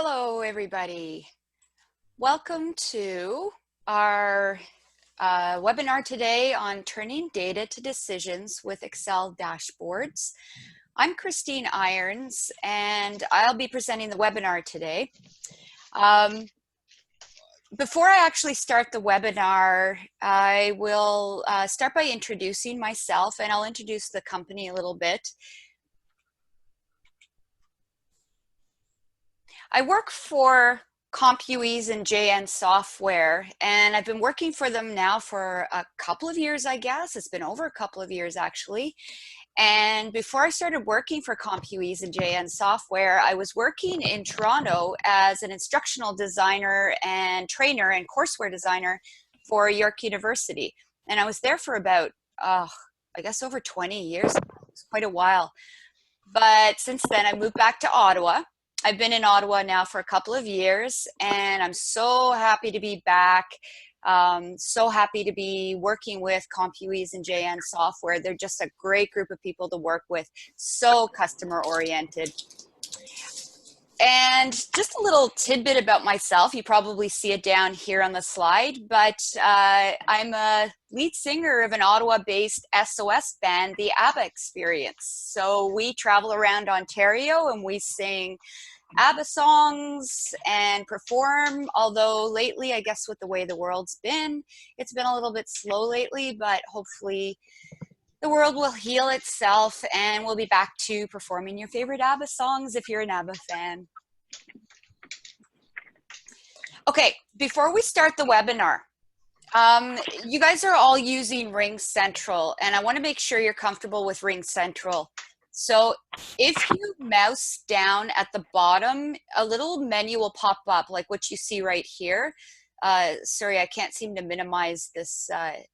Hello, everybody. Welcome to our webinar today on turning data to decisions with Excel dashboards. I'm Christine Irons, and I'll be presenting the webinar today. Before I actually start the webinar, I will start by introducing myself, and I'll introduce the company a little bit. I work for CompUEs and JN Software, and I've been working for them now for a couple of years, I guess. It's been over a couple of years, actually. And before I started working for CompUEs and JN Software, I was working in Toronto as an instructional designer and trainer and courseware designer for York University. And I was there for about, I guess, over 20 years. It was quite a while. But since then, I moved back to Ottawa. I've been in Ottawa now for a couple of years, and I'm so happy to be back. So happy to be working with CompUEs and JN Software. They're just a great group of people to work with, so customer oriented. And just a little tidbit about myself. You probably see it down here on the slide, but I'm a lead singer of an Ottawa-based SOS band, the ABBA Experience. So we travel around Ontario and we sing ABBA songs and perform, although lately, I guess with the way the world's been, it's been a little bit slow lately, but hopefully the world will heal itself and we'll be back to performing your favorite ABBA songs if you're an ABBA fan. Okay, before we start the webinar, you guys are all using Ring Central, and I want to make sure you're comfortable with Ring Central. So if you mouse down at the bottom, a little menu will pop up like what you see right here. Sorry, I can't seem to minimize this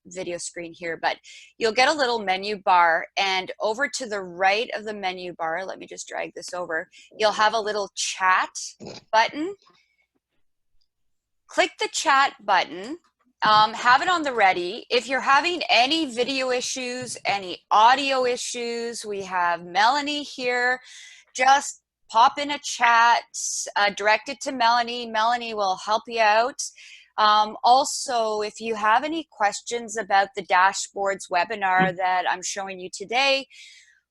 video screen here, but you'll get a little menu bar, and over to the right of the menu bar, let me just drag this over, you'll have a little chat button. Click the chat button, have it on the ready. If you're having any video issues, any audio issues, we have Melanie here. Just pop in a chat, direct it to Melanie. Melanie will help you out. Also, if you have any questions about the dashboards webinar that I'm showing you today,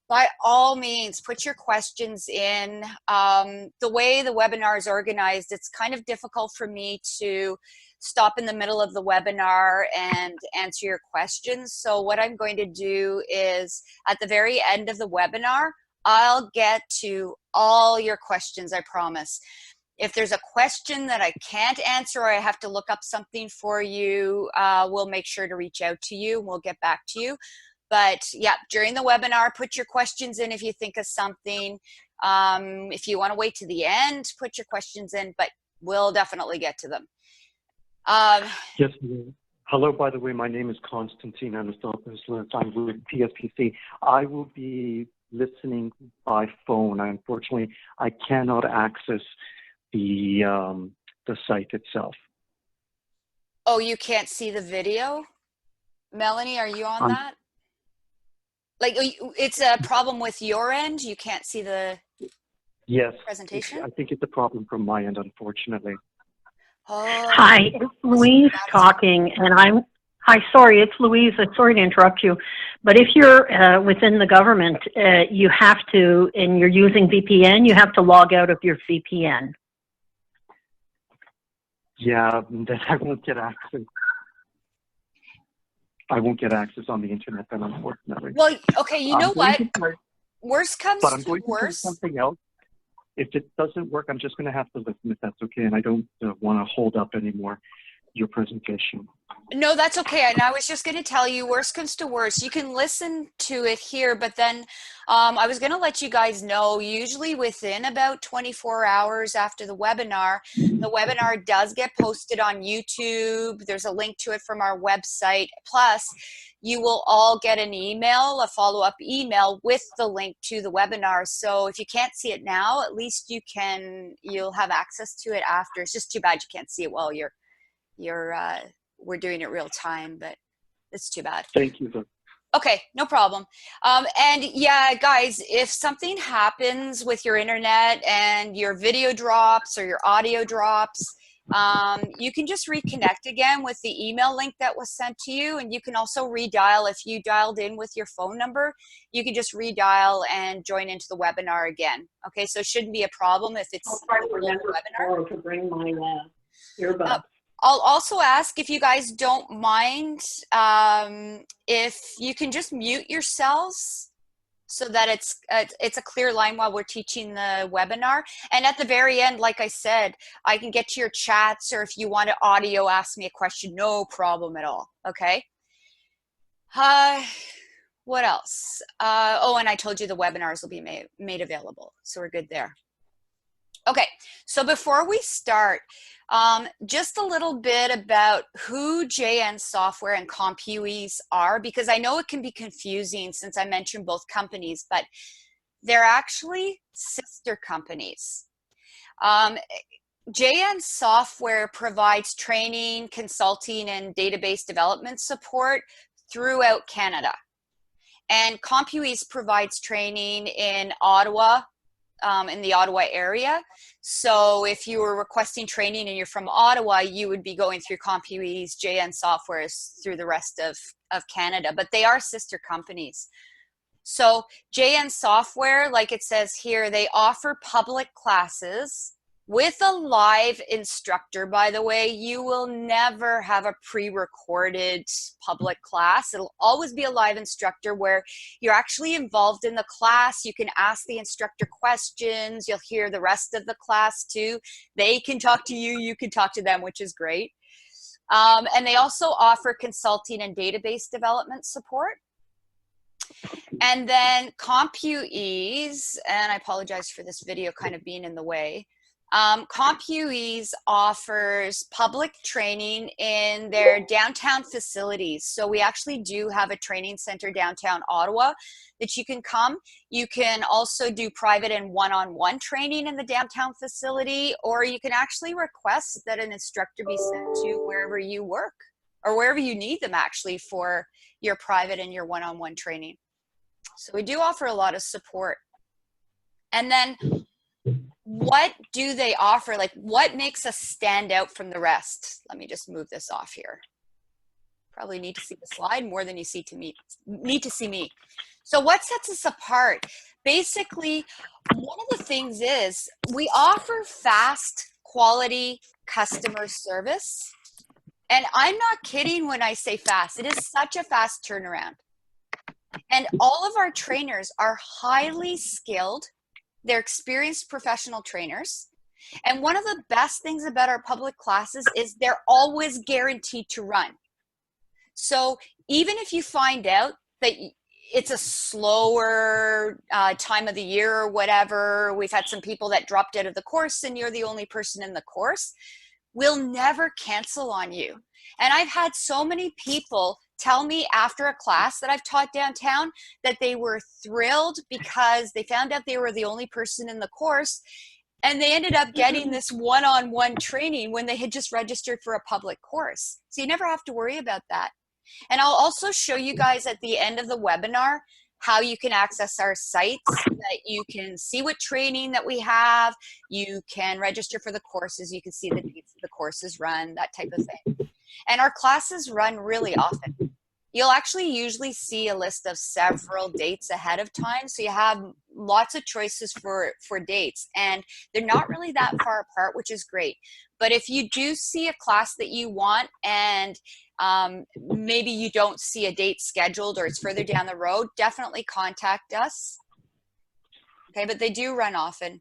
by all means, put your questions in. The way the webinar is organized, it's kind of difficult for me to stop in the middle of the webinar and answer your questions. So what I'm going to do is at the very end of the webinar, I'll get to all your questions, I promise. If there's a question that I can't answer or I have to look up something for you, we'll make sure to reach out to you and we'll get back to you. But yeah, during the webinar, put your questions in if you think of something. If you want to wait to the end, put your questions in, but we'll definitely get to them. Yes. Hello, by the way, my name is Constantine Anastasios. I'm with PSPC. I will be listening by phone. Unfortunately, I cannot access the site itself. Oh, you can't see the video? Melanie, are you on that? Like, it's a problem with your end? You can't see the presentation? I think it's a problem from my end, unfortunately. Oh, hi, it's Louise talking, and sorry, it's Louise. I'm sorry to interrupt you, but if you're within the government, you have to, and you're using VPN, you have to log out of your VPN. Yeah, then I won't get access. I won't get access on the internet then, unfortunately. Well, okay, you know what? Worst comes to worst. But I'm going to do something else. If it doesn't work, I'm just going to have to listen if that's okay, and I don't want to hold up anymore your presentation. No, that's okay. And I was just going to tell you, worst comes to worst, you can listen to it here, but then I was going to let you guys know, usually within about 24 hours after the webinar does get posted on YouTube. There's a link to it from our website. Plus, you will all get an email, a follow-up email with the link to the webinar. So if you can't see it now, at least you'll have access to it after. It's just too bad you can't see it while we're doing it real time, but it's too bad. Thank you, though. Okay, no problem. And yeah, guys, if something happens with your internet and your video drops or your audio drops, you can just reconnect again with the email link that was sent to you. And you can also redial if you dialed in with your phone number, you can just redial and join into the webinar again. Okay, so it shouldn't be a problem if it's I'll try to a remember webinar. to bring my earbuds. I'll also ask if you guys don't mind if you can just mute yourselves so that it's a clear line while we're teaching the webinar. And at the very end, like I said, I can get to your chats, or if you want to audio ask me a question, no problem at all. Okay. What else? Oh, and I told you the webinars will be made available, so we're good there. Okay, so before we start, just a little bit about who JN Software and CompuEase are, because I know it can be confusing since I mentioned both companies, but they're actually sister companies. JN Software provides training, consulting, and database development support throughout Canada. And CompuEase provides training in Ottawa, in the Ottawa area. So if you were requesting training and you're from Ottawa, you would be going through CompuEase, JN Software through the rest of Canada, but they are sister companies. So JN Software, like it says here, they offer public classes with a live instructor. By the way, you will never have a pre-recorded public class. It'll always be a live instructor where you're actually involved in the class. You can ask the instructor questions. You'll hear the rest of the class too. They can talk to you, you can talk to them, which is great. And they also offer consulting and database development support. And then CompuEase, and I apologize for this video kind of being in the way. CompuEase offers public training in their downtown facilities. So we actually do have a training center downtown Ottawa that you can come. You can also do private and one-on-one training in the downtown facility, or you can actually request that an instructor be sent to wherever you work or wherever you need them actually for your private and your one-on-one training. So we do offer a lot of support. And then what do they offer? Like, what makes us stand out from the rest? Let me just move this off here. Probably need to see the slide more than you need to see me. So what sets us apart? Basically, one of the things is we offer fast, quality customer service. And I'm not kidding when I say fast. It is such a fast turnaround. And all of our trainers are highly skilled. They're experienced professional trainers. And one of the best things about our public classes is they're always guaranteed to run. So even if you find out that it's a slower time of the year or whatever, we've had some people that dropped out of the course and you're the only person in the course, we'll never cancel on you. And I've had so many people tell me after a class that I've taught downtown that they were thrilled because they found out they were the only person in the course, and they ended up getting this one-on-one training when they had just registered for a public course. So you never have to worry about that. And I'll also show you guys at the end of the webinar how you can access our sites, so that you can see what training that we have, you can register for the courses, you can see the dates the courses run, that type of thing. And our classes run really often. You'll actually usually see a list of several dates ahead of time, so you have lots of choices for dates, and they're not really that far apart, which is great. But if you do see a class that you want and maybe you don't see a date scheduled or it's further down the road, definitely contact us. Okay, but they do run often.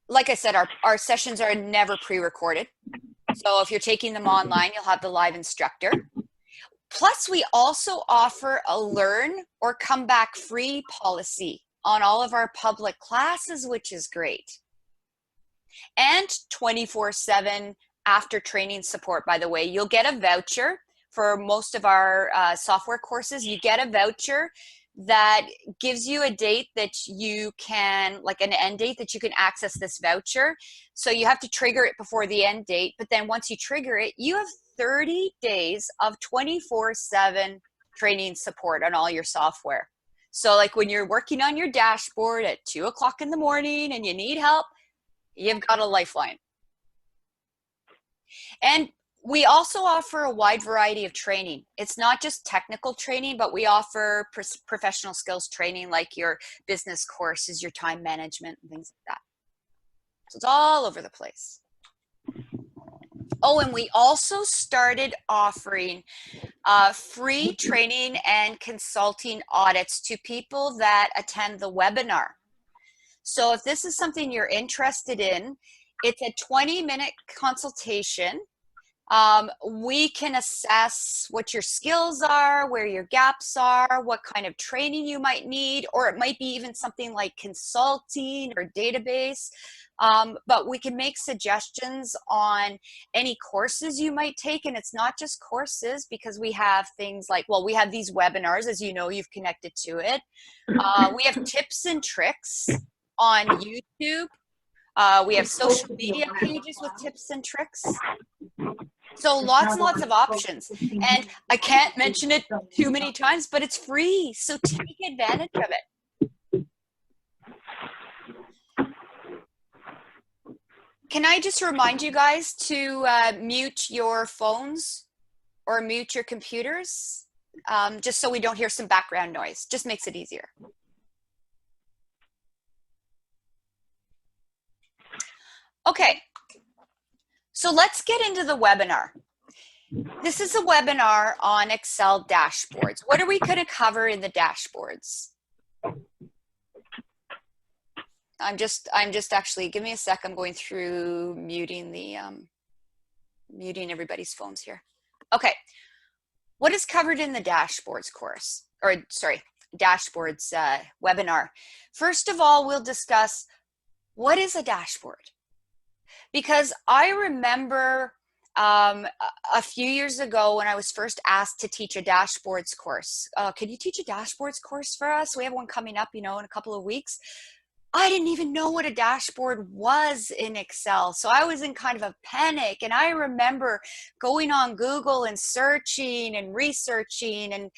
Like I said, our sessions are never pre-recorded. So if you're taking them online, you'll have the live instructor. Plus, we also offer a learn or come back free policy on all of our public classes, which is great. And 24/7 after training support, by the way. You'll get a voucher for most of our software courses. You get a voucher that gives you a date that you can, like an end date that you can access this voucher. So you have to trigger it before the end date, but then once you trigger it, you have 30 days of 24/7 training support on all your software. So like when you're working on your dashboard at 2 o'clock in the morning and you need help, you've got a lifeline. And we also offer a wide variety of training. It's not just technical training, but we offer professional skills training, like your business courses, your time management, and things like that. So it's all over the place. Oh, and we also started offering free training and consulting audits to people that attend the webinar. So if this is something you're interested in, it's a 20-minute consultation. We can assess what your skills are, where your gaps are, what kind of training you might need, or it might be even something like consulting or database. But we can make suggestions on any courses you might take. And it's not just courses, because we have things like, well, we have these webinars, as you know, you've connected to it. We have tips and tricks on YouTube. We have social media pages with tips and tricks. So lots and lots of options. And I can't mention it too many times, but it's free. So take advantage of it. Can I just remind you guys to mute your phones or mute your computers, just so we don't hear some background noise. Just makes it easier. Okay, so let's get into the webinar. This is a webinar on Excel dashboards. What are we going to cover in the dashboards? I'm just actually, give me a sec. I'm going through muting the muting everybody's phones here. Okay, what is covered in the dashboards course, or sorry, dashboards webinar? First of all, we'll discuss what is a dashboard. Because I remember a few years ago when I was first asked to teach a dashboards course. Could you teach a dashboards course for us? We have one coming up, in a couple of weeks. I didn't even know what a dashboard was in Excel. So I was in kind of a panic. And I remember going on Google and searching and researching. And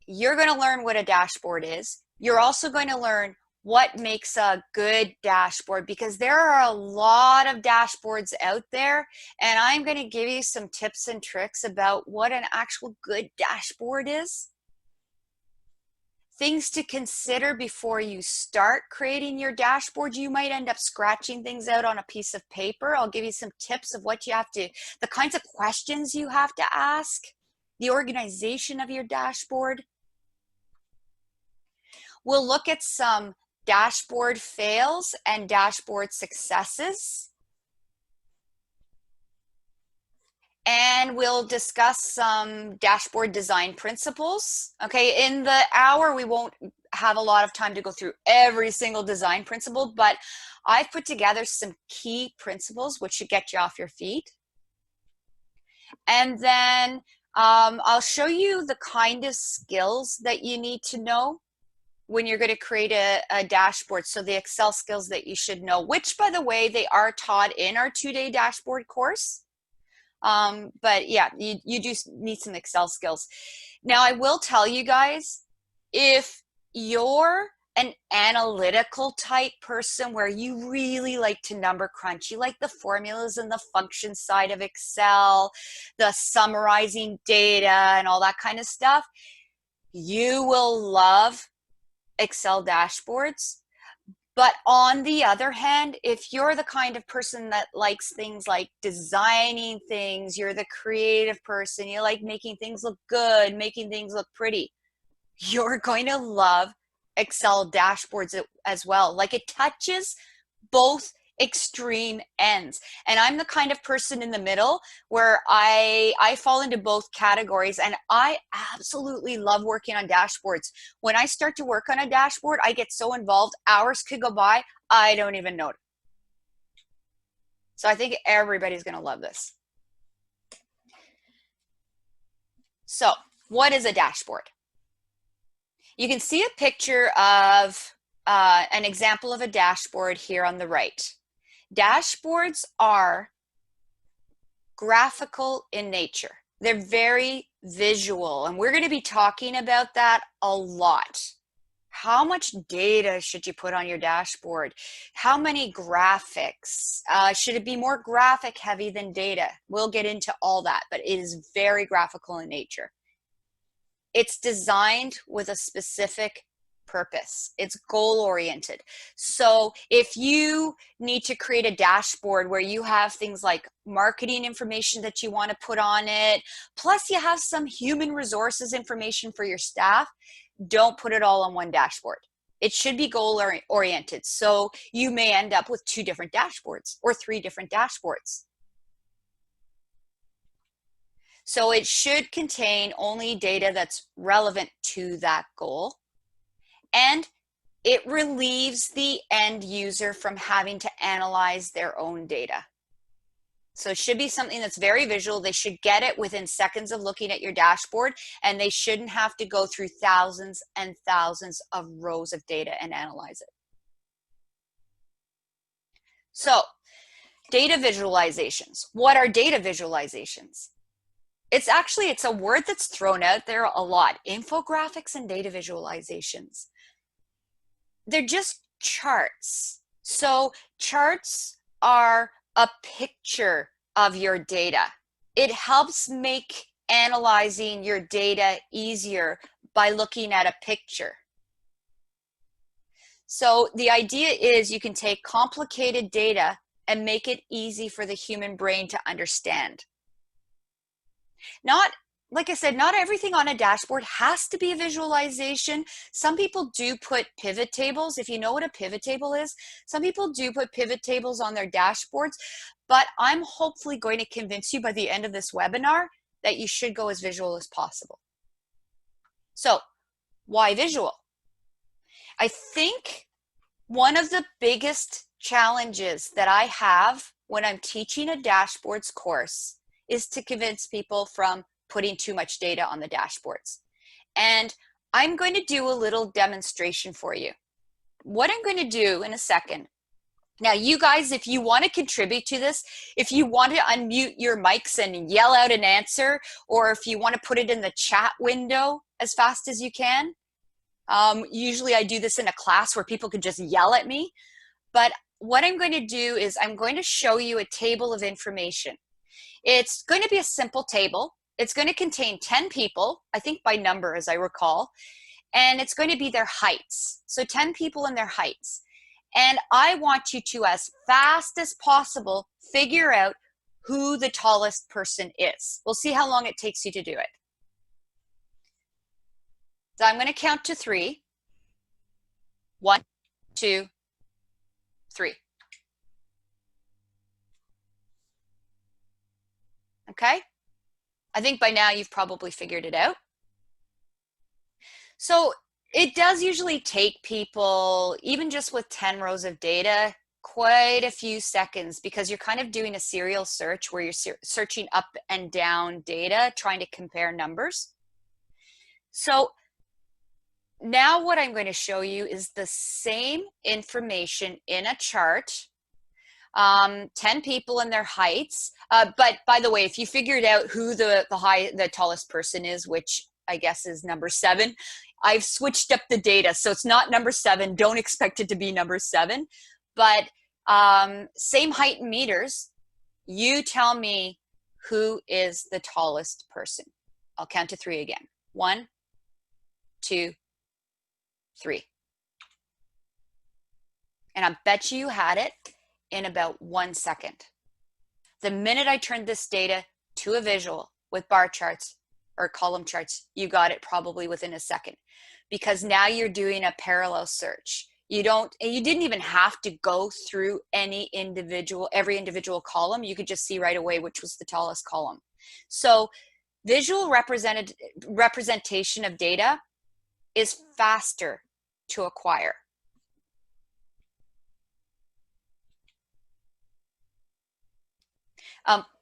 you're going to learn what a dashboard is. You're also going to learn what makes a good dashboard, because there are a lot of dashboards out there, and I'm going to give you some tips and tricks about what an actual good dashboard is. Things to consider before you start creating your dashboard. You might end up scratching things out on a piece of paper. I'll give you some tips of what you have to, the kinds of questions you have to ask, the organization of your dashboard. We'll look at some dashboard fails and dashboard successes. And we'll discuss some dashboard design principles. Okay, in the hour, we won't have a lot of time to go through every single design principle, but I've put together some key principles which should get you off your feet. And then I'll show you the kind of skills that you need to know when you're going to create a dashboard. So the Excel skills that you should know, which, by the way, they are taught in our 2-day dashboard course. But yeah, you do need some Excel skills. Now, I will tell you guys, if you're an analytical type person where you really like to number crunch, you like the formulas and the function side of Excel, the summarizing data and all that kind of stuff, you will love Excel dashboards. But on the other hand, if you're the kind of person that likes things like designing things, you're the creative person, you like making things look good, making things look pretty, you're going to love Excel dashboards as well. Like, it touches both extreme ends. And I'm the kind of person in the middle where I fall into both categories, and I absolutely love working on dashboards. When I start to work on a dashboard, I get so involved, hours could go by, I don't even know it. So I think everybody's going to love this. So what is a dashboard? You can see a picture of an example of a dashboard here on the right. Dashboards are graphical in nature. They're very visual, and we're going to be talking about that a lot. How much data should you put on your dashboard? How many graphics? Should it be more graphic heavy than data? We'll get into all that, but it is very graphical in nature. It's designed with a specific purpose. It's goal oriented. So if you need to create a dashboard where you have things like marketing information that you want to put on it, plus you have some human resources information for your staff, don't put it all on one dashboard. It should be goal oriented. So you may end up with 2 different dashboards or 3 different dashboards. So it should contain only data that's relevant to that goal, and it relieves the end user from having to analyze their own data. So it should be something that's very visual. They should get it within seconds of looking at your dashboard, and they shouldn't have to go through thousands and thousands of rows of data and analyze it. So data visualizations. What are data visualizations? It's a word that's thrown out there a lot. Infographics and data visualizations. They're just charts. So charts are a picture of your data. It helps make analyzing your data easier by looking at a picture. So the idea is you can take complicated data and make it easy for the human brain to understand. Like I said, not everything on a dashboard has to be a visualization. Some people do put pivot tables. If you know what a pivot table is, some people do put pivot tables on their dashboards, but I'm hopefully going to convince you by the end of this webinar that you should go as visual as possible. So, why visual? I think one of the biggest challenges that I have when I'm teaching a dashboards course is to convince people from putting too much data on the dashboards. And I'm going to do a little demonstration for you. What I'm going to do in a second. Now, you guys, if you want to contribute to this, if you want to unmute your mics and yell out an answer, or if you want to put it in the chat window as fast as you can. Usually I do this in a class where people can just yell at me. But what I'm going to do is I'm going to show you a table of information. It's going to be a simple table. It's going to contain 10 people, I think by number as I recall, and it's going to be their heights. So 10 people and their heights. And I want you to, as fast as possible, figure out who the tallest person is. We'll see how long it takes you to do it. So I'm going to count to 3. 1, 2, 3. Okay? I think by now you've probably figured it out. So it does usually take people, even just with 10 rows of data, quite a few seconds, because you're kind of doing a serial search where you're searching up and down data, trying to compare numbers. So now what I'm going to show you is the same information in a chart. 10 people and their heights. But by the way, if you figured out who the tallest person is, which I guess is number 7, I've switched up the data. So it's not number 7. Don't expect it to be number 7. But same height in meters. You tell me who is the tallest person. I'll count to 3 again. 1, 2, 3. And I bet you had it in about 1 second. The minute I turned this data to a visual with bar charts or column charts, you got it probably within a second, because now you're doing a parallel search. You didn't even have to go through every individual column. You could just see right away which was the tallest column. So visual representation of data is faster to acquire.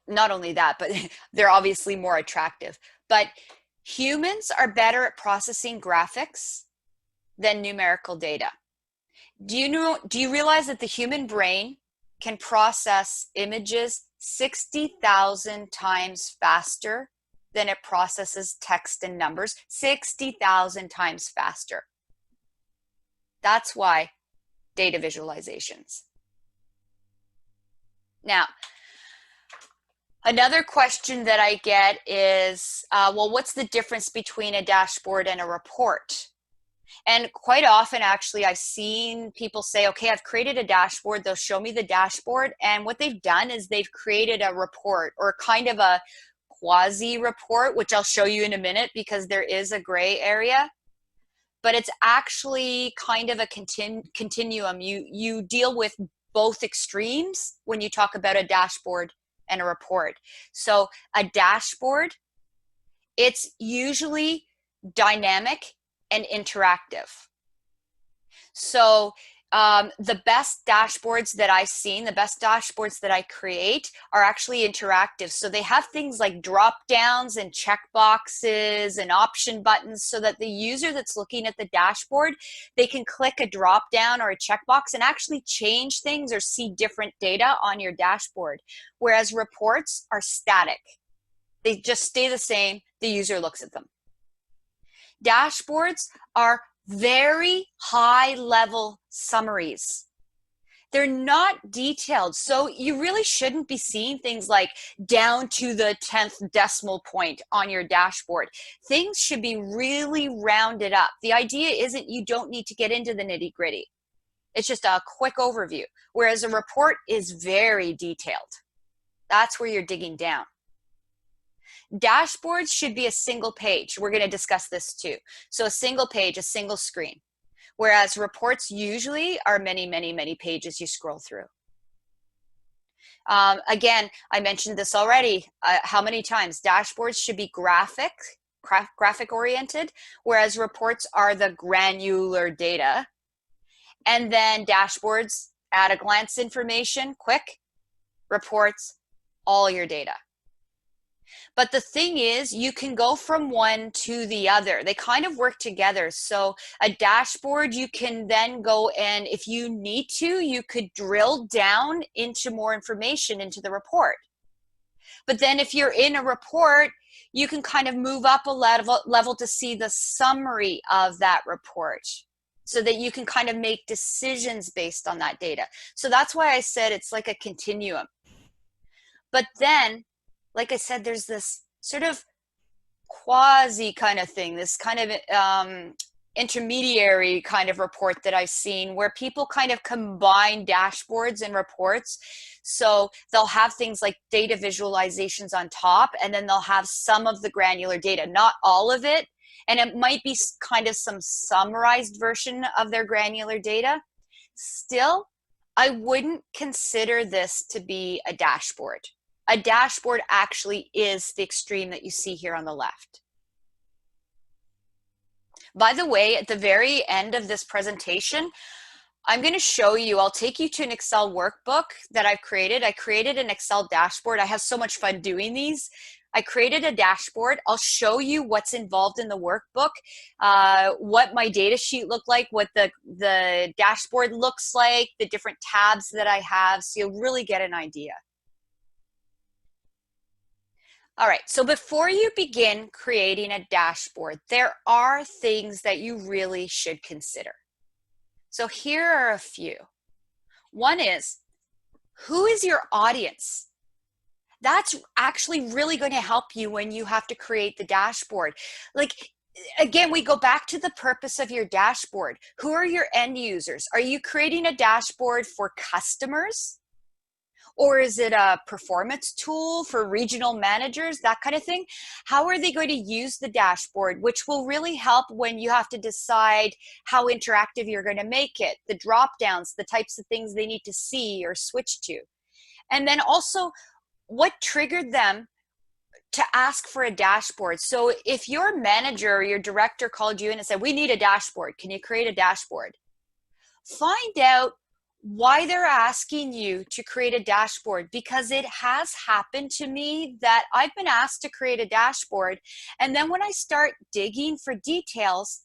Not only that, but they're obviously more attractive. But humans are better at processing graphics than numerical data. Do you realize that the human brain can process images 60,000 times faster than it processes text and numbers, 60,000 times faster. That's why data visualizations. Now, another question that I get is, well, what's the difference between a dashboard and a report? And quite often, actually, I've seen people say, okay, I've created a dashboard. They'll show me the dashboard. And what they've done is they've created a report, or kind of a quasi report, which I'll show you in a minute because there is a gray area. But it's actually kind of a continuum. You deal with both extremes when you talk about a dashboard and a report. So a dashboard, it's usually dynamic and interactive. So the best dashboards that I've seen, the best dashboards that I create are actually interactive. So they have things like drop downs and check boxes and option buttons so that the user that's looking at the dashboard, they can click a drop down or a checkbox and actually change things or see different data on your dashboard. Whereas reports are static. They just stay the same. The user looks at them. Dashboards are very high level summaries. They're not detailed. So you really shouldn't be seeing things like down to the 10th decimal point on your dashboard. Things should be really rounded up. The idea isn't you don't need to get into the nitty gritty. It's just a quick overview. Whereas a report is very detailed. That's where you're digging down. Dashboards should be a single page. We're going to discuss this too. So a single page, a single screen. Whereas reports usually are many, many, many pages you scroll through. Again, I mentioned this already. How many times? Dashboards should be graphic oriented, whereas reports are the granular data. And then dashboards, at a glance information, quick. Reports, all your data. But the thing is, you can go from one to the other. They kind of work together. So a dashboard, you can then go and if you need to, you could drill down into more information into the report. But then if you're in a report, you can kind of move up a level to see the summary of that report so that you can kind of make decisions based on that data. So that's why I said it's like a continuum. But then, like I said, there's this sort of quasi kind of thing, this kind of intermediary kind of report that I've seen where people kind of combine dashboards and reports. So they'll have things like data visualizations on top, and then they'll have some of the granular data, not all of it. And it might be kind of some summarized version of their granular data. Still, I wouldn't consider this to be a dashboard. A dashboard actually is the extreme that you see here on the left. By the way, at the very end of this presentation, I'm going to show you, I'll take you to an Excel workbook that I've created. I created an Excel dashboard. I have so much fun doing these. I created a dashboard. I'll show you what's involved in the workbook, what my data sheet looked like, what the dashboard looks like, the different tabs that I have, so you'll really get an idea. All right, so before you begin creating a dashboard, there are things that you really should consider. So here are a few. One is, who is your audience? That's actually really going to help you when you have to create the dashboard. Like, again, we go back to the purpose of your dashboard. Who are your end users? Are you creating a dashboard for customers? Or is it a performance tool for regional managers, that kind of thing? How are they going to use the dashboard, which will really help when you have to decide how interactive you're going to make it, the drop downs, the types of things they need to see or switch to. And then also, what triggered them to ask for a dashboard? So if your manager or your director called you in and said, we need a dashboard, can you create a dashboard? Find out why they're asking you to create a dashboard, because it has happened to me that I've been asked to create a dashboard, and then when I start digging for details,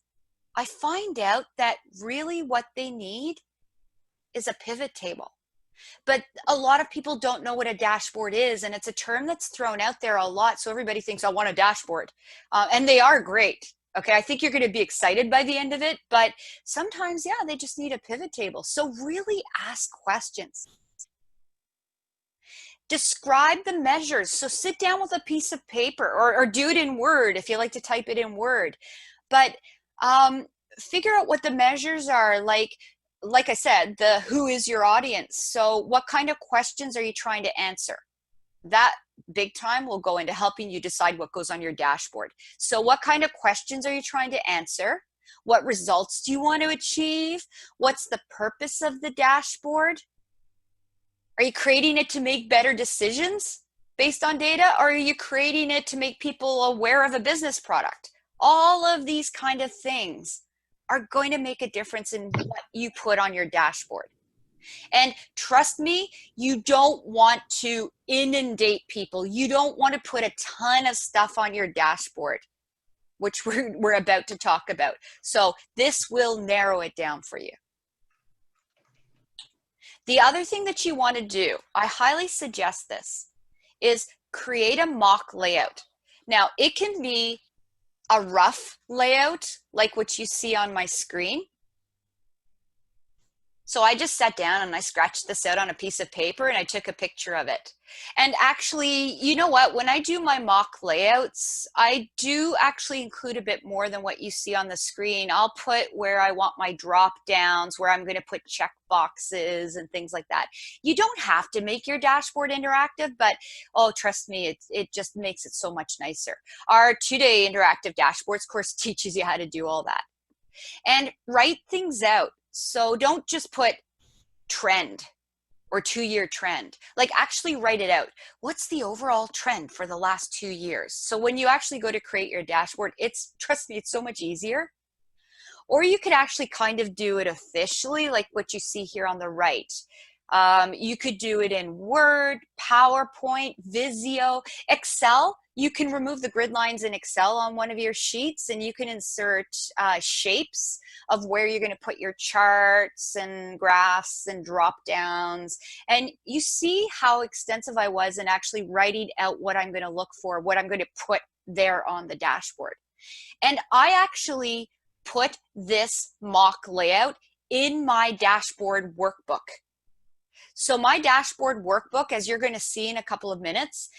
I find out that really what they need is a pivot table. But a lot of people don't know what a dashboard is, and it's a term that's thrown out there a lot. So everybody thinks, I want a dashboard. And they are great. Okay, I think you're going to be excited by the end of it, but sometimes, yeah, they just need a pivot table. So really ask questions. Describe the measures. So sit down with a piece of paper, or do it in Word if you like to type it in Word. But figure out what the measures are. Like I said, who is your audience? So what kind of questions are you trying to answer? That big time will go into helping you decide what goes on your dashboard. So what kind of questions are you trying to answer? What results do you want to achieve? What's the purpose of the dashboard? Are you creating it to make better decisions based on data, or are you creating it to make people aware of a business product? All of these kind of things are going to make a difference in what you put on your dashboard. And trust me, you don't want to inundate people. You don't want to put a ton of stuff on your dashboard, which we're about to talk about. So this will narrow it down for you. The other thing that you want to do, I highly suggest this, is create a mock layout. Now, it can be a rough layout like what you see on my screen. So I just sat down and I scratched this out on a piece of paper and I took a picture of it. And actually, you know what? When I do my mock layouts, I do actually include a bit more than what you see on the screen. I'll put where I want my drop downs, where I'm going to put check boxes and things like that. You don't have to make your dashboard interactive, but oh, trust me, it just makes it so much nicer. Our 2-day interactive dashboards course teaches you how to do all that. And write things out. So don't just put trend or 2-year trend. Like, actually write it out. What's the overall trend for the last 2 years? So when you actually go to create your dashboard, trust me, it's so much easier. Or you could actually kind of do it officially, like what you see here on the right. You could do it in Word, PowerPoint, Visio, Excel. You can remove the grid lines in Excel on one of your sheets, and you can insert shapes of where you're going to put your charts and graphs and drop downs. And you see how extensive I was in actually writing out what I'm going to look for, what I'm going to put there on the dashboard. And I actually put this mock layout in my dashboard workbook. So my dashboard workbook, as you're going to see in a couple of minutes,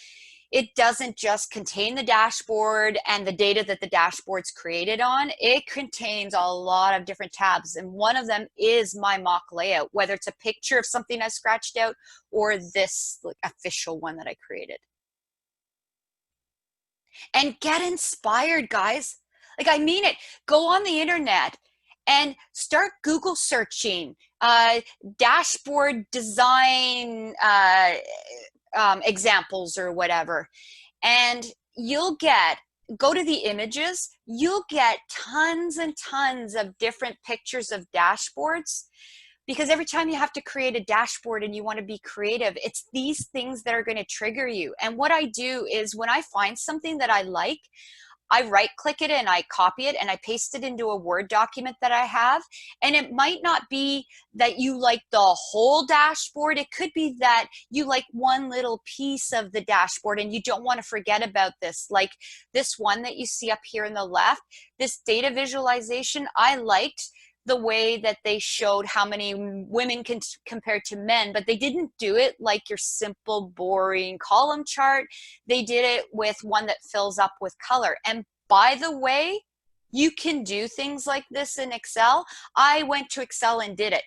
it doesn't just contain the dashboard and the data that the dashboard's created on. It contains a lot of different tabs, and one of them is my mock layout, whether it's a picture of something I scratched out or this official one that I created. And get inspired, guys. Like, I mean it. Go on the internet and start Google searching dashboard design examples or whatever, and go to the images, you'll get tons and tons of different pictures of dashboards, because every time you have to create a dashboard and you want to be creative, it's these things that are going to trigger you. And what I do is, when I find something that I like, I right click it and I copy it and I paste it into a Word document that I have. And it might not be that you like the whole dashboard. It could be that you like one little piece of the dashboard and you don't want to forget about this. Like this one that you see up here in the left, this data visualization, I liked the way that they showed how many women compared to men, but they didn't do it like your simple, boring column chart. They did it with one that fills up with color. And by the way, you can do things like this in Excel. I went to Excel and did it.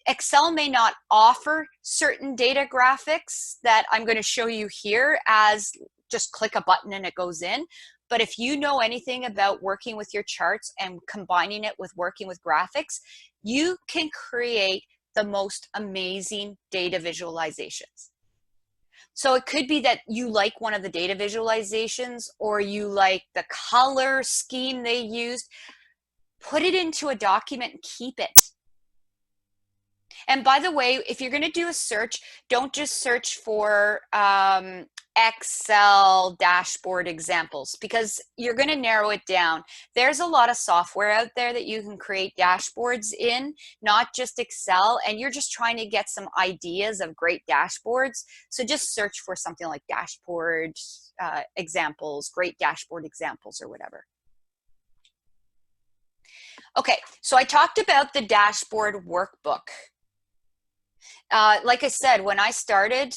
Excel may not offer certain data graphics that I'm going to show you here as just click a button and it goes in. But if you know anything about working with your charts and combining it with working with graphics, you can create the most amazing data visualizations. So it could be that you like one of the data visualizations, or you like the color scheme they used. Put it into a document and keep it. And by the way, if you're going to do a search, don't just search for Excel dashboard examples, because you're going to narrow it down. There's a lot of software out there that you can create dashboards in, not just Excel, and you're just trying to get some ideas of great dashboards. So just search for something like dashboard examples, great dashboard examples, or whatever. Okay, so I talked about the dashboard workbook. Like I said, when I started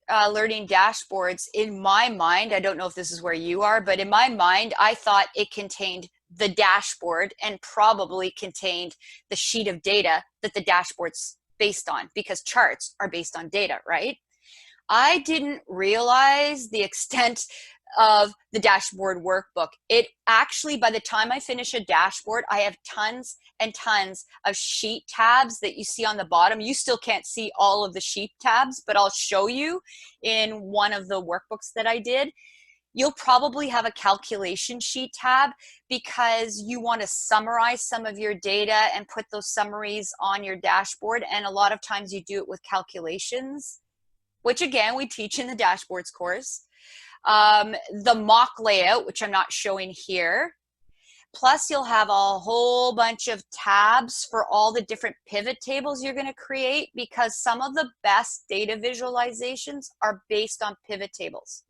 learning dashboards, in my mind, I don't know if this is where you are, but in my mind, I thought it contained the dashboard and probably contained the sheet of data that the dashboard's based on, because charts are based on data, right? I didn't realize the extent of the dashboard workbook. It actually, by the time I finish a dashboard, I have tons and tons of sheet tabs that you see on the bottom. You still can't see all of the sheet tabs, but I'll show you in one of the workbooks that I did. You'll probably have a calculation sheet tab because you want to summarize some of your data and put those summaries on your dashboard. And a lot of times you do it with calculations, which again, we teach in the dashboards course. The mock layout, which I'm not showing here. Plus, you'll have a whole bunch of tabs for all the different pivot tables you're going to create, because some of the best data visualizations are based on pivot tables.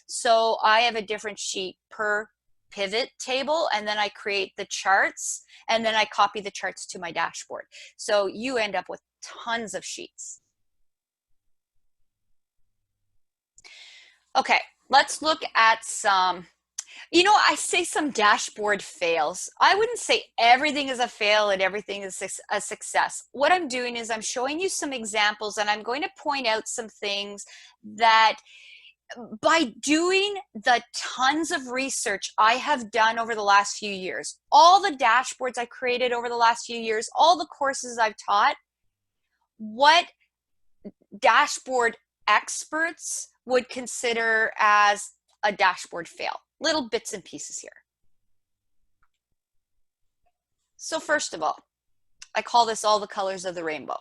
So I have a different sheet per pivot table, and then I create the charts, and then I copy the charts to my dashboard. So you end up with tons of sheets. Okay, let's look at some, I say some dashboard fails. I wouldn't say everything is a fail and everything is a success. What I'm doing is I'm showing you some examples, and I'm going to point out some things that, by doing the tons of research I have done over the last few years, all the dashboards I created over the last few years, all the courses I've taught, what dashboard experts would consider as a dashboard fail. Little bits and pieces here. So first of all, I call this all the colors of the rainbow.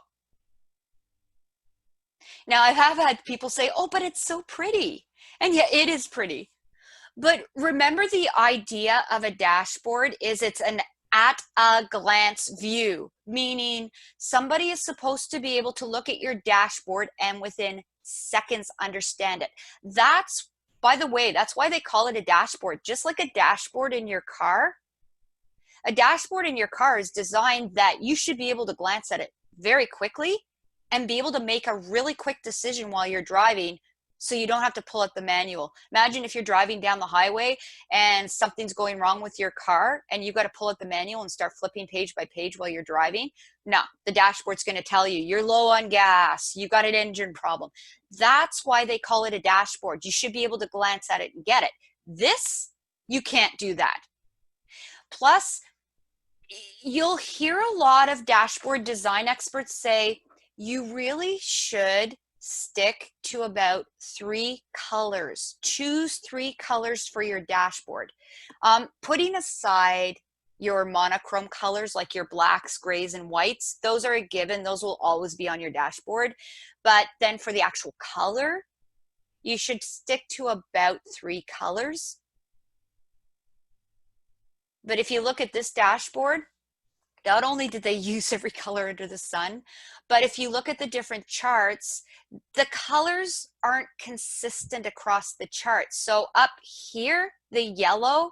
Now, I have had people say, oh, but it's so pretty. And yeah, it is pretty. But remember, the idea of a dashboard is it's an at a glance view, meaning somebody is supposed to be able to look at your dashboard and within seconds understand it. That's, by the way, that's why they call it a dashboard. Just like a dashboard in your car, a dashboard in your car is designed that you should be able to glance at it very quickly and be able to make a really quick decision while you're driving, so you don't have to pull out the manual. Imagine if you're driving down the highway and something's going wrong with your car and you've got to pull out the manual and start flipping page by page while you're driving. No, the dashboard's going to tell you you're low on gas, you've got an engine problem. That's why they call it a dashboard. You should be able to glance at it and get it. This, you can't do that. Plus, you'll hear a lot of dashboard design experts say you really should stick to about 3 colors. Choose 3 colors for your dashboard. Putting aside your monochrome colors like your blacks, grays, and whites, those are a given. Those will always be on your dashboard. But then for the actual color, you should stick to about 3 colors. But if you look at this dashboard, not only did they use every color under the sun, but if you look at the different charts, the colors aren't consistent across the charts. So up here, the yellow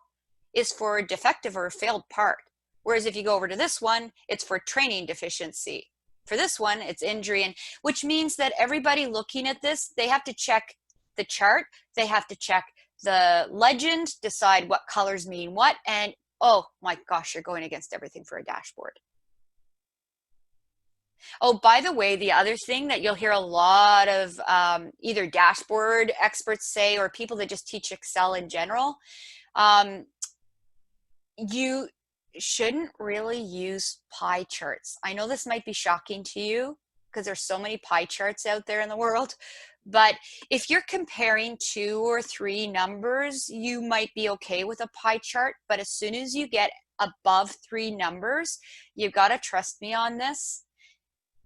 is for a defective or a failed part. Whereas if you go over to this one, it's for training deficiency. For this one, it's injury, and which means that everybody looking at this, they have to check the chart, they have to check the legend, decide what colors mean what, and oh my gosh, you're going against everything for a dashboard. Oh, by the way, the other thing that you'll hear a lot of either dashboard experts say, or people that just teach Excel in general, you shouldn't really use pie charts. I know this might be shocking to you because there's so many pie charts out there in the world, but if you're comparing 2 or 3 numbers, you might be okay with a pie chart. But as soon as you get above 3 numbers, you've got to trust me on this.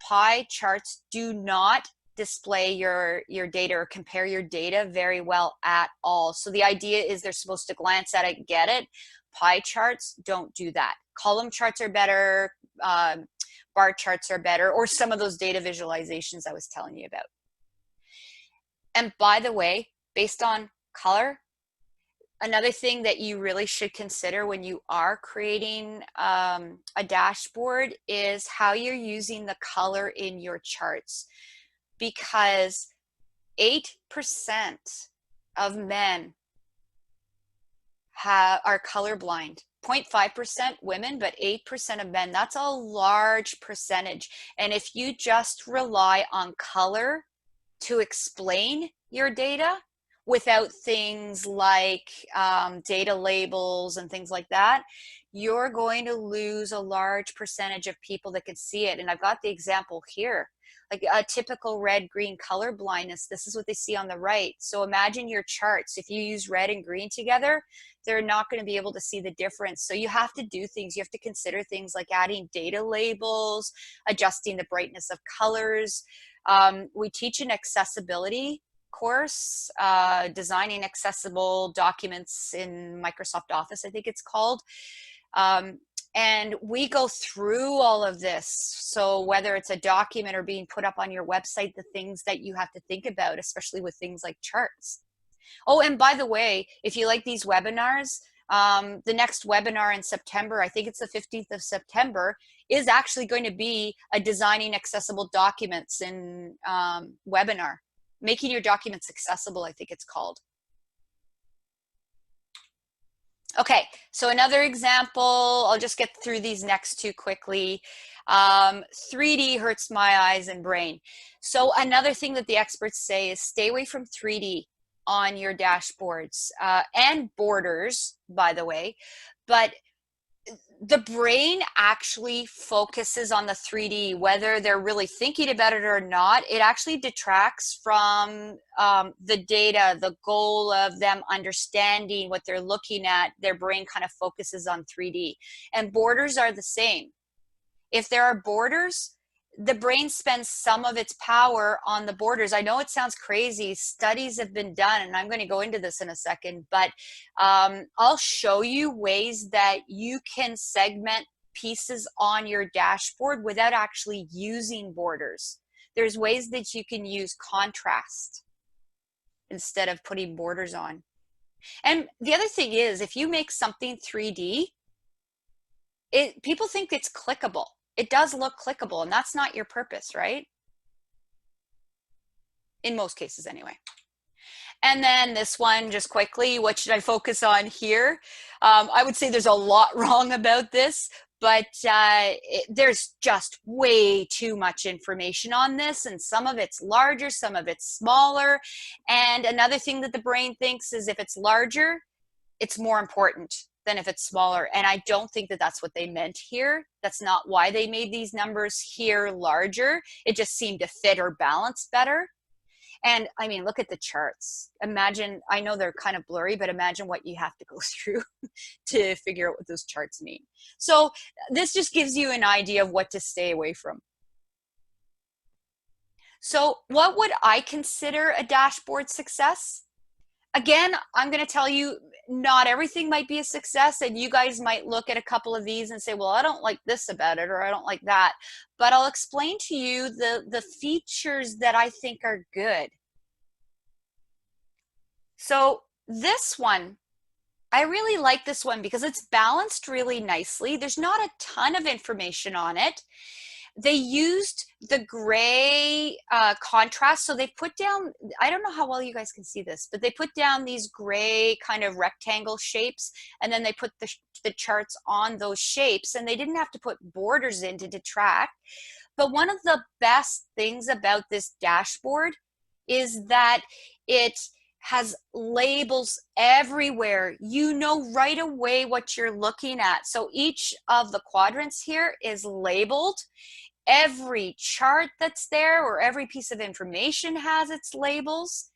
Pie charts do not display your data or compare your data very well at all. So the idea is they're supposed to glance at it, get it. Pie charts don't do that. Column charts are better, bar charts are better, or some of those data visualizations I was telling you about. And by the way, based on color, another thing that you really should consider when you are creating a dashboard is how you're using the color in your charts, because 8% of men are colorblind. 0.5% women, but 8% of men. That's a large percentage. And if you just rely on color to explain your data without things like data labels and things like that, you're going to lose a large percentage of people that can see it. And I've got the example here, like a typical red-green color blindness. This is what they see on the right. So imagine your charts. If you use red and green together, they're not going to be able to see the difference. So you have to do things. You have to consider things like adding data labels, adjusting the brightness of colors. We teach an accessibility course, designing accessible documents in Microsoft Office, I think it's called. And we go through all of this. So whether it's a document or being put up on your website, the things that you have to think about, especially with things like charts. Oh, and by the way, if you like these webinars, the next webinar in September, I think it's the 15th of September, is actually going to be a designing accessible documents in webinar. Making your documents accessible, I think it's called. Okay, so another example, I'll just get through these next two quickly. 3D hurts my eyes and brain. So another thing that the experts say is stay away from 3D on your dashboards and borders, by the way. But the brain actually focuses on the 3D, whether they're really thinking about it or not. It actually detracts from the data, the goal of them understanding what they're looking at. Their brain kind of focuses on 3D. And borders are the same. If there are borders, the brain spends some of its power on the borders. I know it sounds crazy. Studies have been done, and I'm going to go into this in a second, but I'll show you ways that you can segment pieces on your dashboard without actually using borders. There's ways that you can use contrast instead of putting borders on. And the other thing is, if you make something 3D, people think it's clickable. It does look clickable, and that's not your purpose, right? In most cases anyway. And then this one, just quickly, what should I focus on here? I would say there's a lot wrong about this, but there's just way too much information on this, and some of it's larger, some of it's smaller. And another thing that the brain thinks is if it's larger, it's more important than if it's smaller. And I don't think that that's what they meant here. That's not why they made these numbers here larger. It just seemed to fit or balance better. And I mean, look at the charts. Imagine, I know they're kind of blurry, but imagine what you have to go through to figure out what those charts mean. So this just gives you an idea of what to stay away from. So what would I consider a dashboard success? Again, I'm going to tell you, not everything might be a success, and you guys might look at a couple of these and say, well, I don't like this about it, or I don't like that. But I'll explain to you the features that I think are good. So this one, I really like this one because it's balanced really nicely. There's not a ton of information on it. They used the gray contrast. So they put down, I don't know how well you guys can see this, but they put down these gray kind of rectangle shapes, and then they put the charts on those shapes, and they didn't have to put borders in to detract. But one of the best things about this dashboard is that it has labels everywhere. You know right away what you're looking at. So each of the quadrants here is labeled. Every chart that's there or every piece of information has its labels.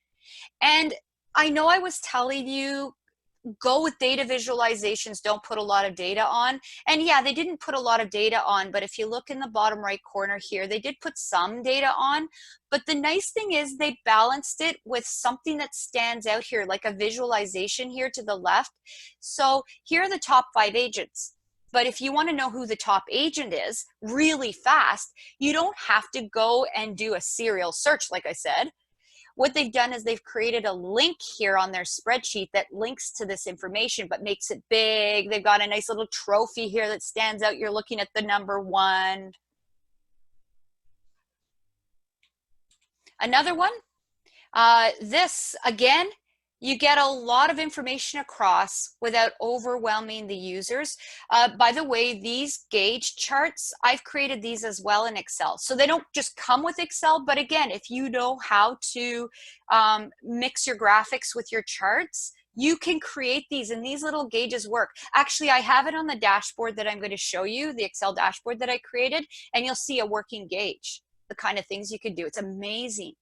And I know I was telling you go with data visualizations, don't put a lot of data on. And yeah, they didn't put a lot of data on, but if you look in the bottom right corner here, they did put some data on. But the nice thing is they balanced it with something that stands out here, like a visualization here to the left. So here are the top 5 agents. But if you want to know who the top agent is really fast, you don't have to go and do a serial search, like I said. What they've done is they've created a link here on their spreadsheet that links to this information, but makes it big. They've got a nice little trophy here that stands out. You're looking at the number 1. Another one, this, again, you get a lot of information across without overwhelming the users. By the way, these gauge charts, I've created these as well in Excel. So they don't just come with Excel, but again, if you know how to mix your graphics with your charts, you can create these, and these little gauges work. Actually, I have it on the dashboard that I'm going to show you, the Excel dashboard that I created, and you'll see a working gauge, the kind of things you can do. It's amazing.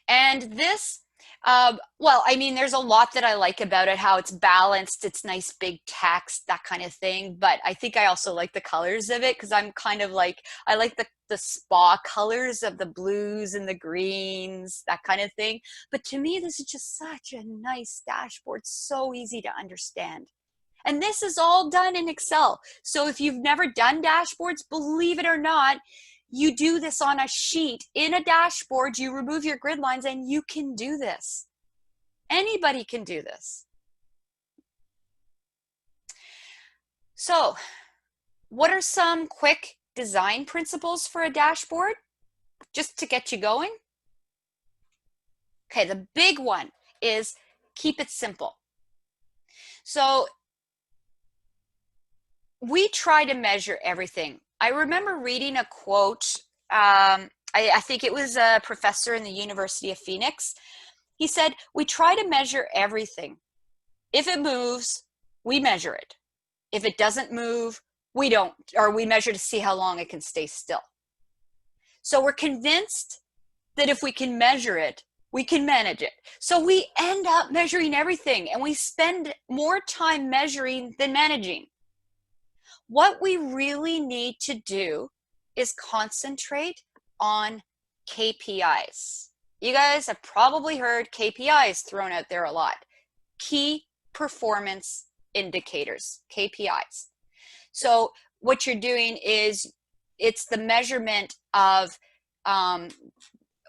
And this, well, I mean, there's a lot that I like about it, how it's balanced, it's nice big text, that kind of thing. But I think I also like the colors of it because I'm kind of like, I like the spa colors of the blues and the greens, that kind of thing. But to me, this is just such a nice dashboard, so easy to understand. And this is all done in Excel. So if you've never done dashboards, believe it or not, you do this on a sheet in a dashboard, you remove your grid lines, and you can do this. Anybody can do this. So, what are some quick design principles for a dashboard, just to get you going? Okay, the big one is keep it simple. So, we try to measure everything. I remember reading a quote, I think it was a professor in the University of Phoenix. He said, we try to measure everything. If it moves, we measure it. If it doesn't move, we don't, or we measure to see how long it can stay still. So we're convinced that if we can measure it, we can manage it. So we end up measuring everything, and we spend more time measuring than managing. What we really need to do is concentrate on KPIs. You guys have probably heard KPIs thrown out there a lot. Key performance indicators, KPIs. So what you're doing is it's the measurement of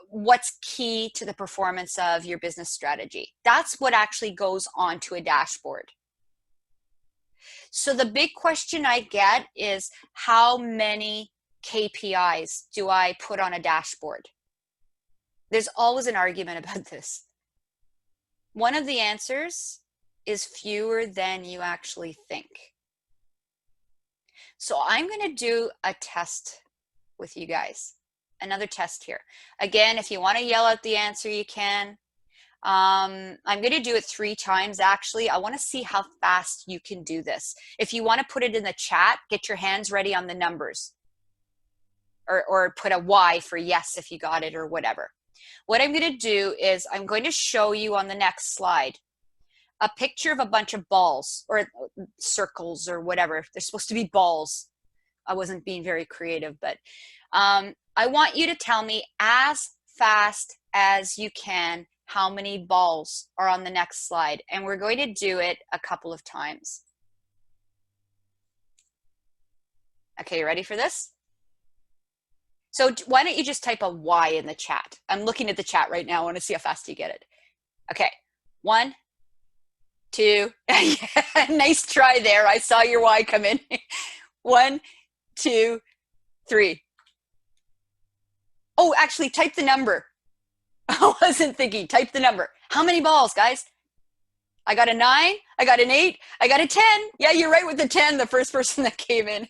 what's key to the performance of your business strategy. That's what actually goes onto a dashboard. So the big question I get is, how many KPIs do I put on a dashboard? There's always an argument about this. One of the answers is fewer than you actually think. So I'm going to do a test with you guys. Another test here. Again, if you want to yell out the answer, you can. I'm going to do it 3 times, actually. I want to see how fast you can do this. If you want to put it in the chat, get your hands ready on the numbers. Or put a Y for yes if you got it, or whatever. What I'm going to do is I'm going to show you on the next slide a picture of a bunch of balls, or circles, or whatever. They're supposed to be balls. I wasn't being very creative, but I want you to tell me as fast as you can how many balls are on the next slide. And we're going to do it a couple of times. Okay, you ready for this? So why don't you just type a Y in the chat? I'm looking at the chat right now. I want to see how fast you get it. Okay, 1, 2, nice try there. I saw your Y come in. 1, 2, 3. Oh, actually, type the number. I wasn't thinking. Type the number. How many balls, guys? I got a 9. I got an 8. I got a 10. Yeah, you're right with the 10, the first person that came in.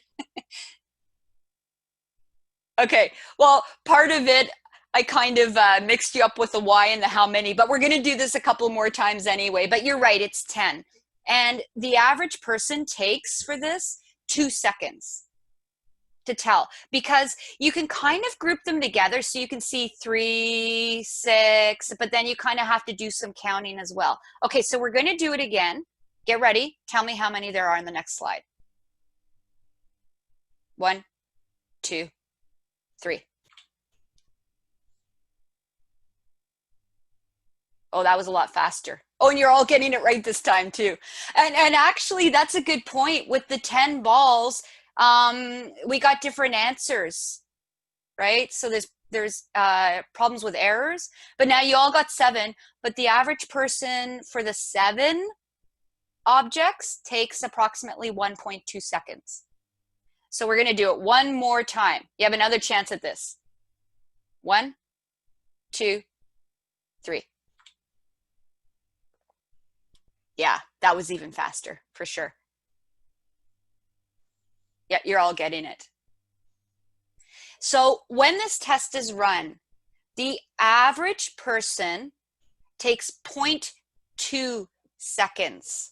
Okay, well, part of it, I kind of mixed you up with the Y and the how many, but we're going to do this a couple more times anyway. But you're right, it's 10. And the average person takes for this 2 seconds. to tell, because you can kind of group them together. So you can see 3, 6, but then you kind of have to do some counting as well. Okay, so we're going to do it again. Get ready. Tell me how many there are in the next slide. 1, 2, 3. Oh, that was a lot faster. Oh, and you're all getting it right this time too. And actually, that's a good point. With the 10 balls, we got different answers, right? So there's problems with errors, but now you all got 7, but the average person for the 7 objects takes approximately 1.2 seconds. So we're going to do it one more time. You have another chance at this. 1, 2, 3. Yeah, that was even faster for sure. Yeah, you're all getting it. So when this test is run, the average person takes 0.2 seconds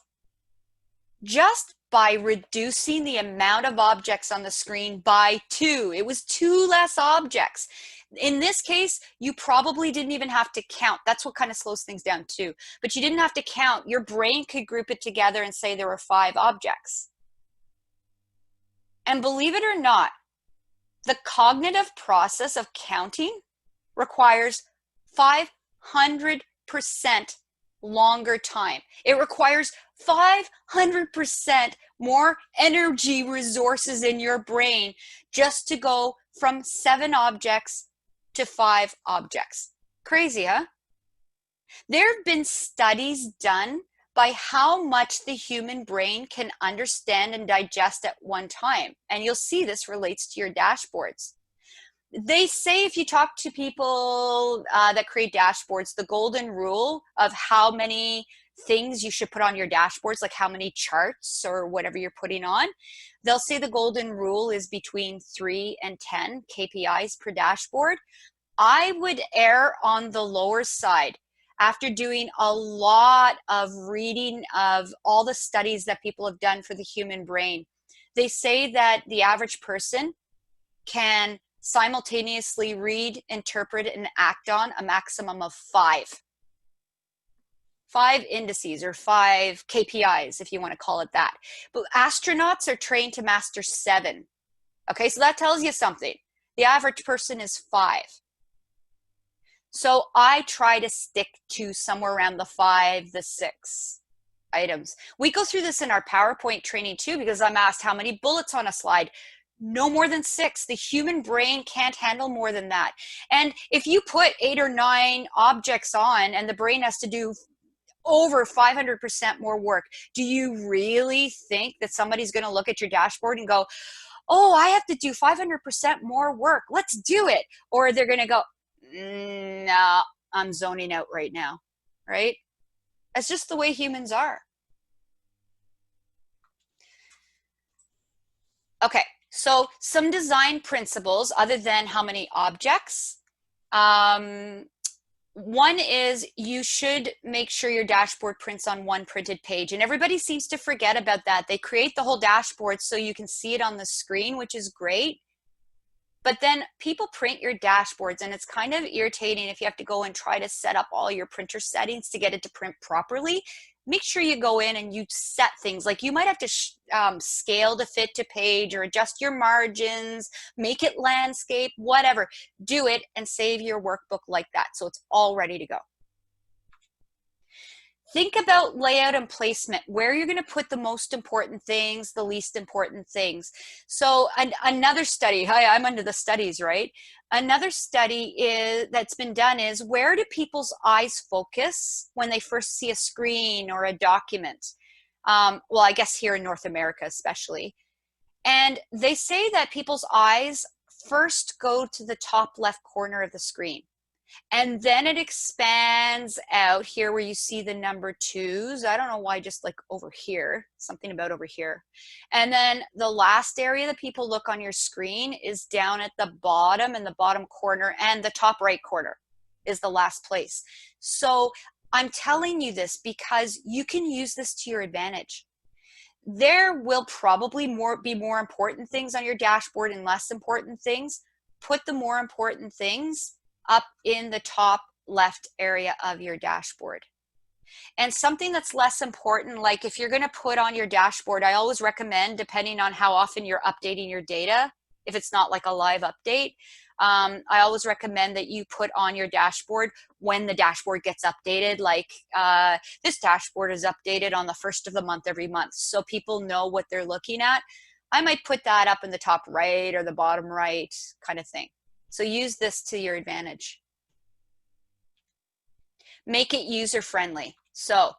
just by reducing the amount of objects on the screen by 2. It was 2 less objects. In this case, you probably didn't even have to count. That's what kind of slows things down too. But you didn't have to count. Your brain could group it together and say there were 5 objects. And believe it or not, the cognitive process of counting requires 500% longer time. It requires 500% more energy resources in your brain just to go from 7 objects to 5 objects. Crazy, huh? There have been studies done by how much the human brain can understand and digest at one time. And you'll see this relates to your dashboards. They say if you talk to people that create dashboards, the golden rule of how many things you should put on your dashboards, like how many charts or whatever you're putting on, they'll say the golden rule is between 3 and 10 KPIs per dashboard. I would err on the lower side after doing a lot of reading of all the studies that people have done for the human brain. They say that the average person can simultaneously read, interpret, and act on a maximum of 5. 5 indices or 5 KPIs, if you want to call it that. But astronauts are trained to master 7. Okay, so that tells you something. The average person is 5. So I try to stick to somewhere around the 5, the 6 items. We go through this in our PowerPoint training too, because I'm asked how many bullets on a slide. No more than 6. The human brain can't handle more than that. And if you put 8 or 9 objects on and the brain has to do over 500% more work, do you really think that somebody's going to look at your dashboard and go, oh, I have to do 500% more work, let's do it? Or they're going to go, no, I'm zoning out right now, right? That's just the way humans are. Okay, so some design principles other than how many objects. One is you should make sure your dashboard prints on one printed page, and everybody seems to forget about that. They create the whole dashboard so you can see it on the screen, which is great. But then people print your dashboards, and it's kind of irritating if you have to go and try to set up all your printer settings to get it to print properly. Make sure you go in and you set things like you might have to scale to fit to page or adjust your margins, make it landscape, whatever. Do it and save your workbook like that so it's all ready to go. Think about layout and placement, where you're going to put the most important things, the least important things. So another study, hi, I'm under the studies, right? Another study that's been done is, where do people's eyes focus when they first see a screen or a document? Well, I guess here in North America especially. And they say that people's eyes first go to the top left corner of the screen. And then it expands out here where you see the number 2s. I don't know why, just like over here, something about over here. And then the last area that people look on your screen is down at the bottom, in the bottom corner, and the top right corner is the last place. So I'm telling you this because you can use this to your advantage. there will probably be more important things on your dashboard and less important things. Put the more important things up in the top left area of your dashboard. And something that's less important, like if you're going to put on your dashboard, I always recommend, depending on how often you're updating your data, if it's not like a live update, I always recommend that you put on your dashboard when the dashboard gets updated, like this dashboard is updated on the 1st of the month every month, so people know what they're looking at. I might put that up in the top right or the bottom right kind of thing. So use this to your advantage. Make it user-friendly. So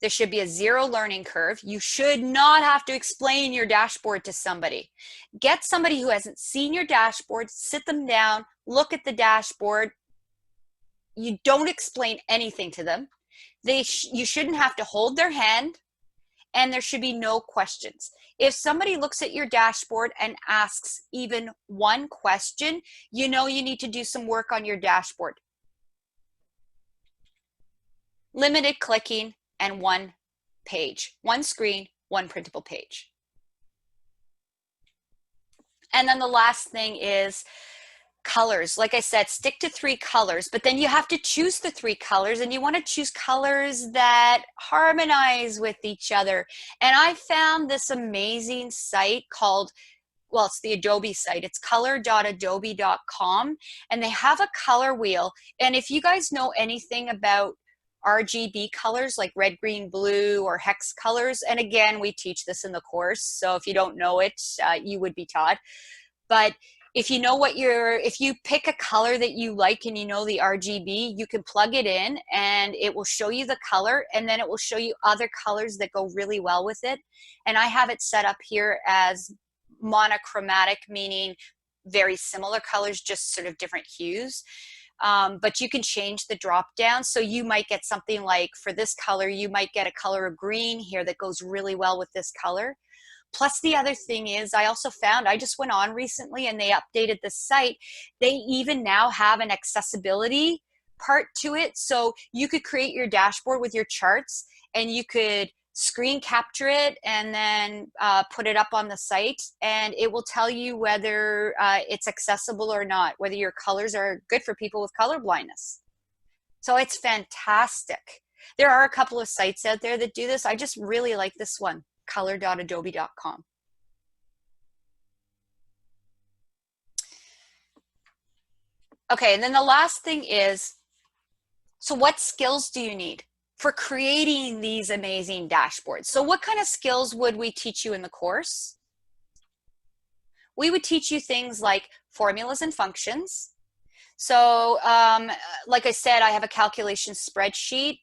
there should be a zero learning curve. You should not have to explain your dashboard to somebody. Get somebody who hasn't seen your dashboard, sit them down, look at the dashboard. You don't explain anything to them. You shouldn't have to hold their hand, and there should be no questions. If somebody looks at your dashboard and asks even one question, you know you need to do some work on your dashboard. Limited clicking and one page, one screen, one printable page. And then the last thing is colors. Like I said, stick to 3 colors, but then you have to choose the 3 colors, and you want to choose colors that harmonize with each other. And I found this amazing site called, well, it's the Adobe site. It's color.adobe.com, and they have a color wheel. And if you guys know anything about RGB colors like red, green, blue, or hex colors, and again, we teach this in the course, so if you don't know it, you would be taught. But if you know if you pick a color that you like and you know the RGB, you can plug it in and it will show you the color, and then it will show you other colors that go really well with it. And I have it set up here as monochromatic, meaning very similar colors, just sort of different hues. But you can change the drop down. So you might get something like, for this color, you might get a color of green here that goes really well with this color. Plus, the other thing is, I also found, I just went on recently and they updated the site. They even now have an accessibility part to it. So you could create your dashboard with your charts, and you could screen capture it and then put it up on the site, and it will tell you whether it's accessible or not, whether your colors are good for people with color blindness. So it's fantastic. There are a couple of sites out there that do this. I just really like this one, color.adobe.com. Okay, and then the last thing is, so what skills do you need for creating these amazing dashboards? So what kind of skills would we teach you in the course? We would teach you things like formulas and functions. So like I said, I have a calculation spreadsheet.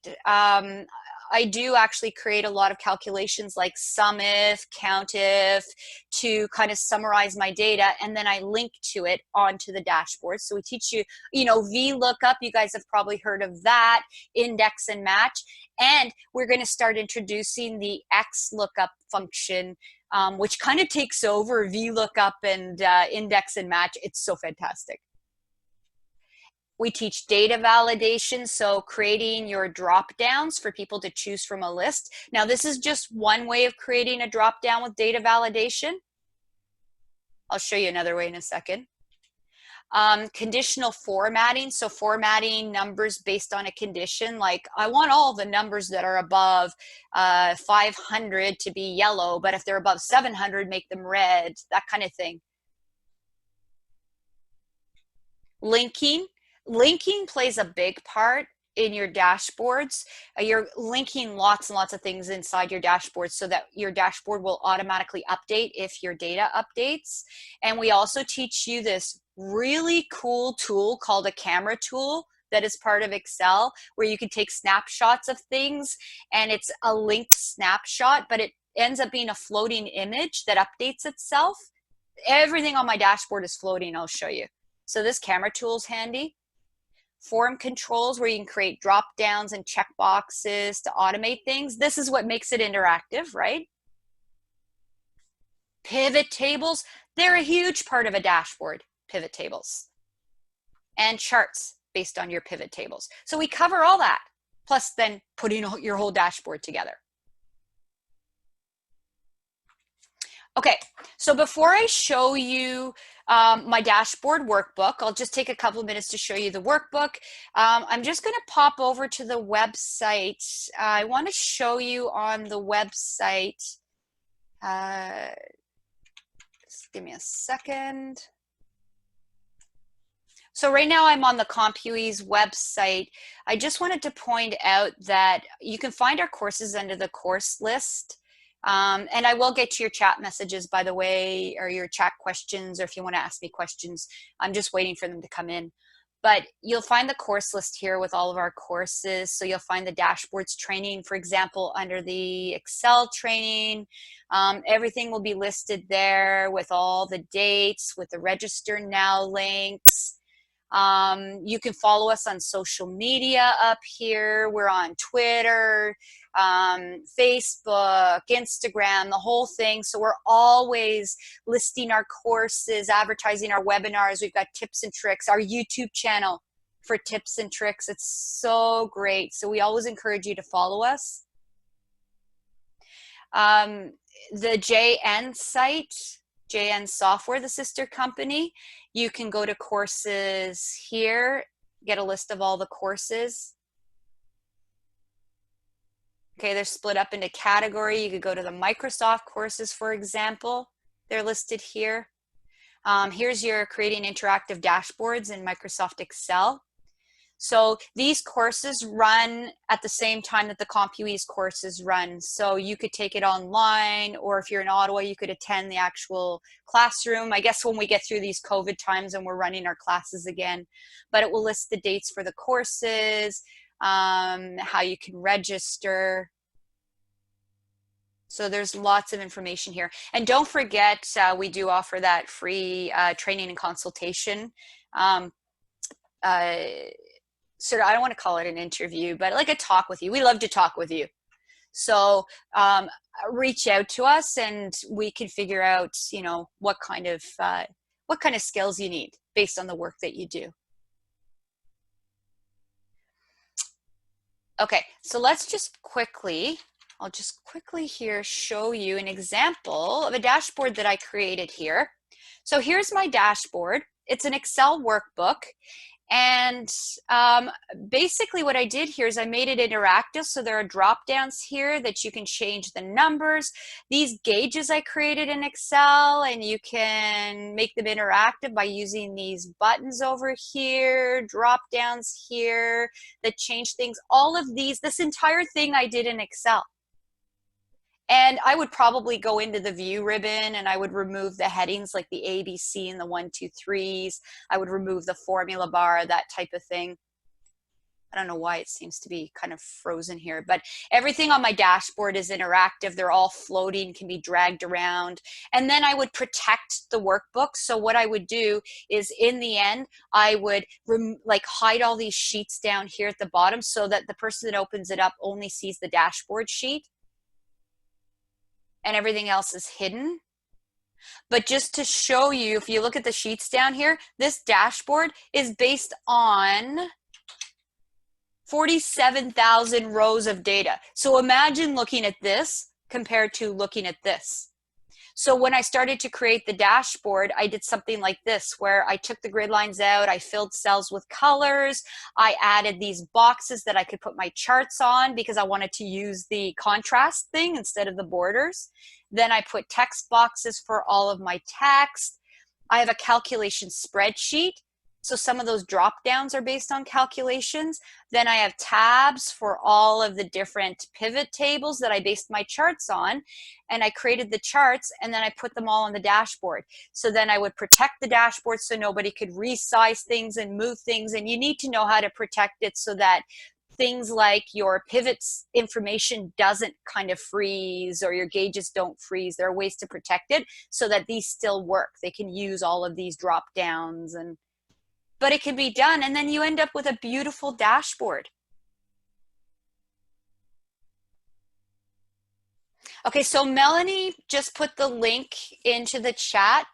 I do actually create a lot of calculations like SUMIF, COUNTIF to kind of summarize my data, and then I link to it onto the dashboard. So we teach you, VLOOKUP, you guys have probably heard of that, index and match, and we're going to start introducing the XLOOKUP function, which kind of takes over VLOOKUP and index and match. It's so fantastic. We teach data validation, so creating your drop downs for people to choose from a list. Now, this is just one way of creating a drop down with data validation. I'll show you another way in a second. Conditional formatting, so formatting numbers based on a condition, like I want all the numbers that are above 500 to be yellow, but if they're above 700, make them red, that kind of thing. Linking plays a big part in your dashboards. You're linking lots and lots of things inside your dashboard so that your dashboard will automatically update if your data updates. And we also teach you this really cool tool called a camera tool that is part of Excel, where you can take snapshots of things, and it's a linked snapshot, but it ends up being a floating image that updates itself. Everything on my dashboard is floating, I'll show you. So this camera tool is handy. Form controls, where you can create drop downs and check boxes to automate things. This is what makes it interactive, right? Pivot tables, they're a huge part of a dashboard, pivot tables. And charts based on your pivot tables. So we cover all that, plus then putting your whole dashboard together. Okay, so before I show you my dashboard workbook, I'll just take a couple of minutes to show you the workbook. I'm just going to pop over to the website. I want to show you on the website. Just give me a second. So right now I'm on the CompuEase website. I just wanted to point out that you can find our courses under the course list. And I will get to your chat messages, by the way, or your chat questions, or if you want to ask me questions. I'm just waiting for them to come in. But you'll find the course list here with all of our courses. So you'll find the dashboards training, for example, under the Excel training. Everything will be listed there with all the dates, with the register now links. You can follow us on social media up here. We're on Twitter, Facebook, Instagram, the whole thing. So we're always listing our courses, advertising our webinars. We've got tips and tricks, our YouTube channel for tips and tricks. It's so great. So we always encourage you to follow us. The JN site, JN Software, the sister company, you can go to courses here, get a list of all the courses. Okay, they're split up into category. You could go to the Microsoft courses, for example. They're listed here. Here's your creating interactive dashboards in Microsoft Excel. So these courses run at the same time that the CompuEase courses run. So you could take it online, or if you're in Ottawa, you could attend the actual classroom. I guess when we get through these COVID times and we're running our classes again, but it will list the dates for the courses, how you can register. So there's lots of information here. And don't forget, we do offer that free training and consultation. Sort of, I don't want to call it an interview, but like a talk with you. We love to talk with you. So reach out to us and we can figure out, you know, what kind of skills you need based on the work that you do. Okay, so let's just quickly, I'll just quickly here show you an example of a dashboard that I created here. So here's my dashboard. It's an Excel workbook. And basically what I did here is I made it interactive. So there are drop downs here that you can change the numbers. These gauges I created in Excel, and you can make them interactive by using these buttons over here, drop downs here that change things. All of these, this entire thing I did in Excel. And I would probably go into the view ribbon and I would remove the headings like the A, B, C, and the 1, 2, 3s. I would remove the formula bar, that type of thing. I don't know why it seems to be kind of frozen here, but everything on my dashboard is interactive. They're all floating, can be dragged around. And then I would protect the workbook. So what I would do is in the end, I would like hide all these sheets down here at the bottom so that the person that opens it up only sees the dashboard sheet. And everything else is hidden. But just to show you, if you look at the sheets down here, this dashboard is based on 47,000 rows of data. So imagine looking at this compared to looking at this. So when I started to create the dashboard, I did something like this, where I took the grid lines out, I filled cells with colors, I added these boxes that I could put my charts on because I wanted to use the contrast thing instead of the borders. Then I put text boxes for all of my text. I have a calculation spreadsheet. So some of those drop downs are based on calculations. Then I have tabs for all of the different pivot tables that I based my charts on. And I created the charts and then I put them all on the dashboard. So then I would protect the dashboard so nobody could resize things and move things. And you need to know how to protect it so that things like your pivots information doesn't kind of freeze or your gauges don't freeze. There are ways to protect it so that these still work. They can use all of these drop downs, but it can be done, and then you end up with a beautiful dashboard. Okay, so Melanie just put the link into the chat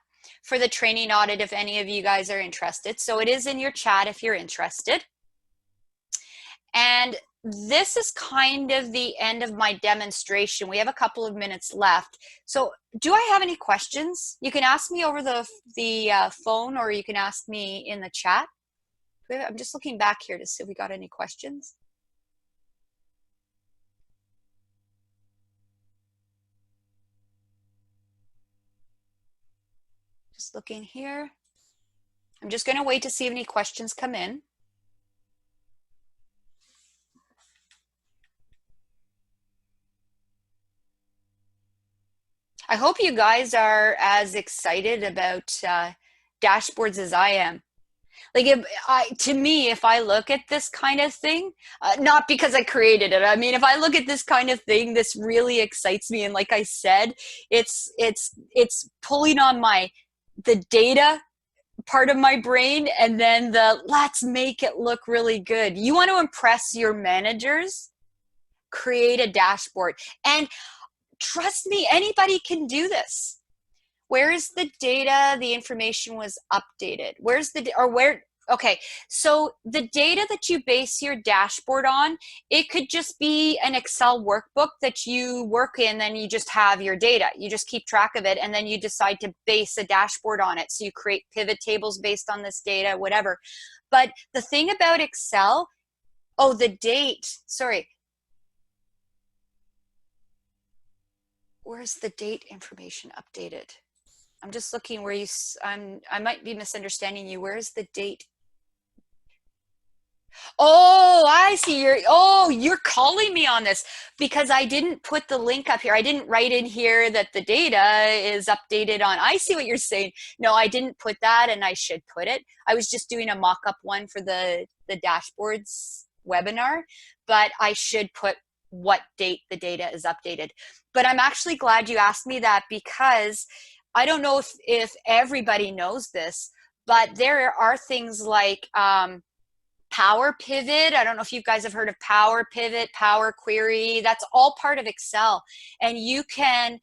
for the training audit if any of you guys are interested. So it is in your chat if you're interested. And this is kind of the end of my demonstration. We have a couple of minutes left. So do I have any questions? You can ask me over the phone, or you can ask me in the chat. I'm just looking back here to see if we got any questions. Just looking here. I'm just going to wait to see if any questions come in. I hope you guys are as excited about dashboards as I am. Like, to me, if I look at this kind of thing, not because I created it, I mean, if I look at this kind of thing, this really excites me. And like I said, it's pulling on the data part of my brain, and then let's make it look really good. You want to impress your managers? Create a dashboard. And trust me, anybody can do this. Where is the data? The information was updated. Okay, so the data that you base your dashboard on, it could just be an Excel workbook that you work in, then you just have your data. You just keep track of it, and then you decide to base a dashboard on it. So you create pivot tables based on this data, whatever. But the thing about Excel, oh, the date, sorry. Where's the date information updated? I'm just looking where I might be misunderstanding you. Where is the date? Oh, I see. You're calling me on this because I didn't put the link up here. I didn't write in here that the data is updated on. I see what you're saying. No, I didn't put that, and I should put it. I was just doing a mock-up one for the dashboards webinar, but I should put what date the data is updated. But I'm actually glad you asked me that, because I don't know if everybody knows this, but there are things like Power Pivot. I don't know if you guys have heard of Power Pivot, Power Query. That's all part of Excel. And you can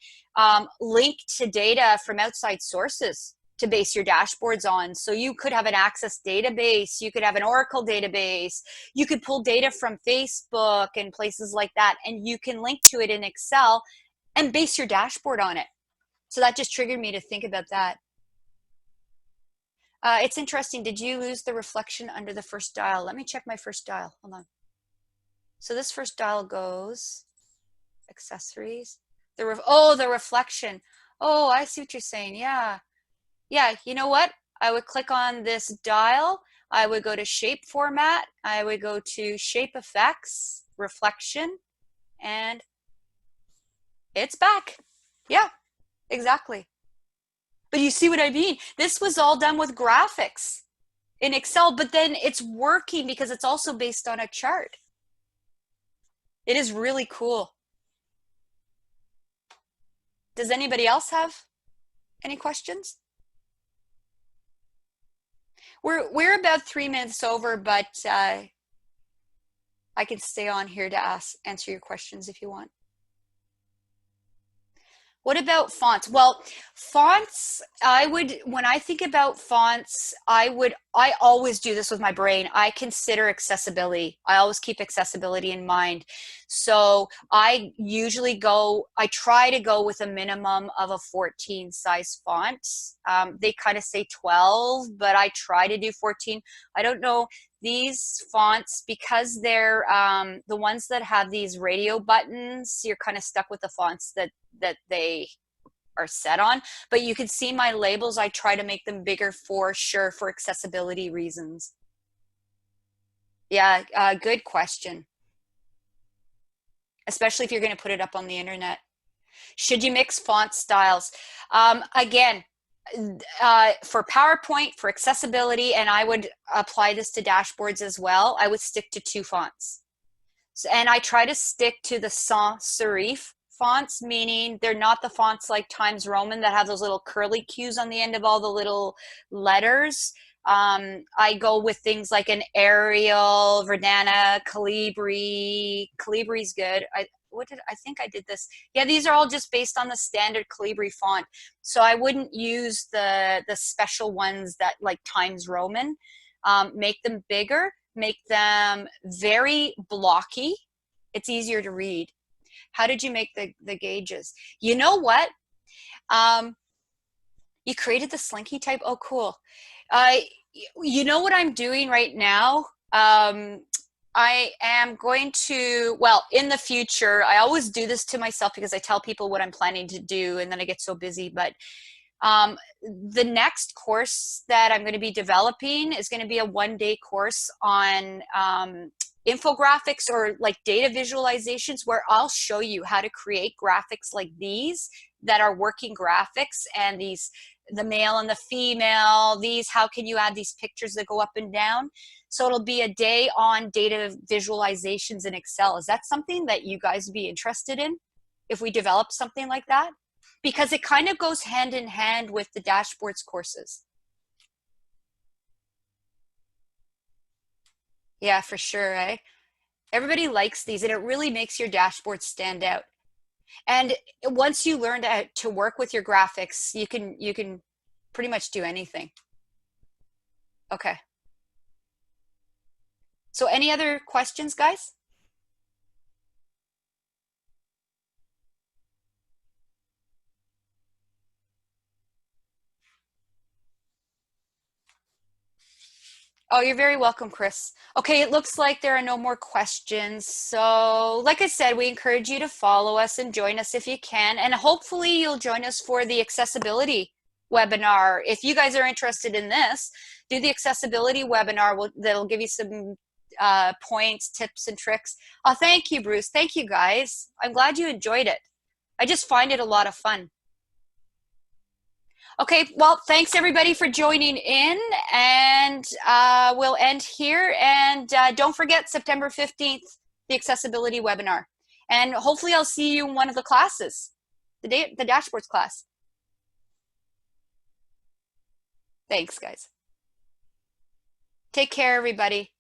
link to data from outside sources to base your dashboards on. So you could have an Access database, you could have an Oracle database, you could pull data from Facebook and places like that, and you can link to it in Excel and base your dashboard on it. So that just triggered me to think about that. It's interesting. Did you lose the reflection under the first dial? Let me check my first dial. Hold on. So this first dial goes accessories. The reflection. Oh, I see what you're saying. Yeah. Yeah, you know what? I would click on this dial. I would go to shape format. I would go to shape effects, reflection, and it's back. Yeah, exactly. But you see what I mean? This was all done with graphics in Excel, but then it's working because it's also based on a chart. It is really cool. Does anybody else have any questions? We're about 3 minutes over, but I can stay on here to answer your questions if you want. What about fonts? Well, fonts, when I think about fonts, I always do this with my brain. I consider accessibility. I always keep accessibility in mind. So I try to go with a minimum of a 14 size font. They kind of say 12, but I try to do 14. I don't know. These fonts, because they're the ones that have these radio buttons, you're kind of stuck with the fonts that they are set on. But you can see my labels, I try to make them bigger for sure, for accessibility reasons. Yeah, good question. Especially if you're going to put it up on the internet. Should you mix font styles? Again, for PowerPoint, for accessibility, and I would apply this to dashboards as well, I would stick to 2 fonts. And I try to stick to the sans serif fonts, meaning they're not the fonts like Times Roman that have those little curly cues on the end of all the little letters. I go with things like an Arial, Verdana, Calibri. Calibri's good. I think I did this. Yeah, these are all just based on the standard Calibri font. So I wouldn't use the special ones that like Times Roman. Make them bigger. make them very blocky? It's easier to read. How did you make the gauges? You know what? You created the slinky type? Oh, cool. You know what I'm doing right now? I am going to, well, in the future, I always do this to myself because I tell people what I'm planning to do and then I get so busy, but the next course that I'm going to be developing is going to be a one-day course on infographics or like data visualizations, where I'll show you how to create graphics like these that are working graphics, and these, the male and the female, these, how can you add these pictures that go up and down? So it'll be a day on data visualizations in Excel. Is that something that you guys would be interested in if we develop something like that? Because it kind of goes hand in hand with the dashboards courses. Yeah, for sure, eh? Everybody likes these, and it really makes your dashboard stand out. And once you learn to work with your graphics, you can pretty much do anything. Okay. So any other questions, guys? Oh, you're very welcome, Chris. Okay, it looks like there are no more questions. So like I said, we encourage you to follow us and join us if you can. And hopefully you'll join us for the accessibility webinar. If you guys are interested in this, do the accessibility webinar. That'll give you some points, tips, and tricks. Oh, thank you, Bruce. Thank you, guys. I'm glad you enjoyed it. I just find it a lot of fun. Okay, well, thanks everybody for joining in, and we'll end here. And don't forget September 15th, the accessibility webinar. And hopefully I'll see you in one of the classes, the dashboards class. Thanks, guys. Take care, everybody.